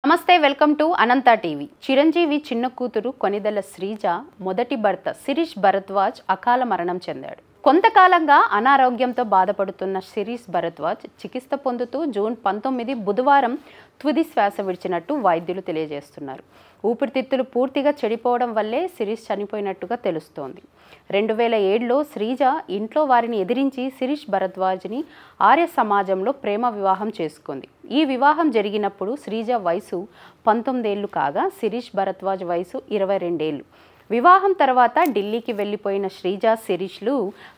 నమస్తే welcome to Anantha TV. Chiranjeevi చిన్న కూతురు కొనిదెల శ్రీజ మొదటి భర్త శిరీష్ భరద్వాజ్ అకాల మరణం చెందాడు. కొంతకాలంగా అనారోగ్యంతో బాధపడుతున్న శిరీష్ భరద్వాజ్ చికిత్స పొందుతూ జూన్ 19 బుధవారం తుది శ్వాస విడిచినట్టు వైద్యులు తెలియజేస్తున్నారు. ఊపిరితిత్తులు పూర్తిగా చెడిపోవడం వల్లే శిరీష్ చనిపోయినట్టుగా తెలుస్తోంది. 2007లో శ్రీజ ఇంట్లో వారిని ఎదిరించి శిరీష్ భరద్వాజ్ని ఆర్య సమాజంలో ప్రేమ వివాహం చేసుకుంది. ఈ వివాహం జరిగినప్పుడు శ్రీజ వయసు 19 ఏళ్లు కాగా శిరీష్ భరద్వాజ్ వయసు 22 ఏళ్లు. వివాహం తర్వాత ఢిల్లీకి వెళ్లిపోయిన శ్రీజ శిరీష్లు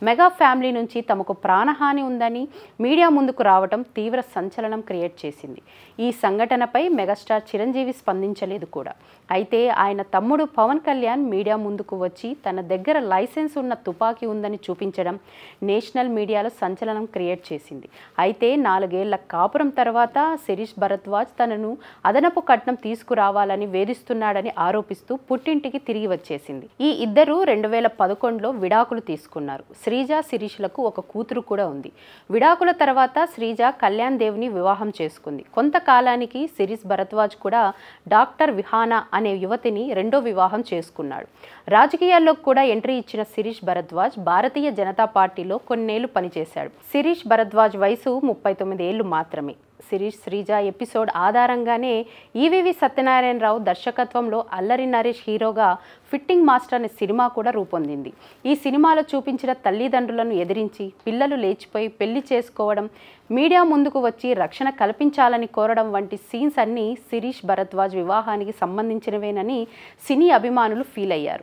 మెగా ఫ్యామిలీ నుంచి తమకు ప్రాణహాని ఉందని మీడియా ముందుకు రావడం తీవ్ర సంచలనం క్రియేట్ చేసింది. ఈ సంఘటనపై మెగాస్టార్ చిరంజీవి స్పందించలేదు కూడా. అయితే ఆయన తమ్ముడు పవన్ కళ్యాణ్ మీడియా ముందుకు వచ్చి తన దగ్గర లైసెన్స్ ఉన్న తుపాకీ ఉందని చూపించడం నేషనల్ మీడియాలో సంచలనం క్రియేట్ చేసింది. అయితే 4 ఏళ్ల కాపురం తర్వాత శిరీష్ భరద్వాజ్ తనను అదనపు కట్నం తీసుకురావాలని వేధిస్తున్నాడని ఆరోపిస్తూ పుట్టింటికి తిరిగి వచ్చేసింది. ఈ ఇద్దరు 2011లో విడాకులు తీసుకున్నారు. శ్రీజ శిరీష్లకు ఒక కూతురు కూడా ఉంది. విడాకుల తర్వాత శ్రీజ కళ్యాణ్ దేవ్ని వివాహం చేసుకుంది. కొంతకాలానికి శిరీష్ భరద్వాజ్ కూడా డాక్టర్ విహానా అనే యువతిని రెండో వివాహం చేసుకున్నాడు. రాజకీయాల్లో కూడా ఎంట్రీ ఇచ్చిన శిరీష్ భరద్వాజ్ భారతీయ జనతా పార్టీలో కొన్నేళ్లు పనిచేశాడు. శిరీష్ భరద్వాజ్ వయసు 39 ఏళ్లు మాత్రమే. శిరీష్ శ్రీజ ఎపిసోడ్ ఆధారంగానే ఈవీవి సత్యనారాయణరావు దర్శకత్వంలో అల్లరి నరేష్ హీరోగా ఫిట్టింగ్ మాస్టర్ అనే సినిమా కూడా రూపొందింది. ఈ సినిమాలో చూపించిన తల్లిదండ్రులను ఎదిరించి పిల్లలు లేచిపోయి పెళ్లి చేసుకోవడం, మీడియా ముందుకు వచ్చి రక్షణ కల్పించాలని కోరడం వంటి సీన్స్ అన్నీ శిరీష్ భరద్వాజ్ వివాహానికి సంబంధించినవేనని సినీ అభిమానులు ఫీల్ అయ్యారు.